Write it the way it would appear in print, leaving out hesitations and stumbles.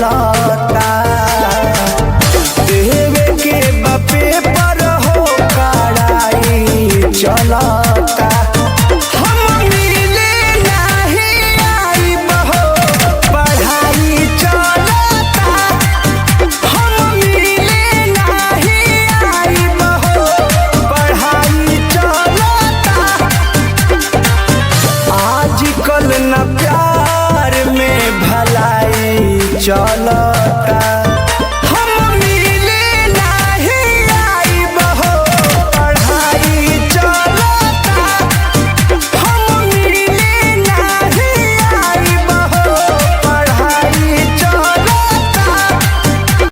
चलता। देवे के बापे पर हो कड़ाई चलता। हम मिले नहीं आइब हो पढ़ाई चलता। हम मिले नहीं आइब हो पढ़ाई चलता। आजकल न प्यार में भलाई चलता।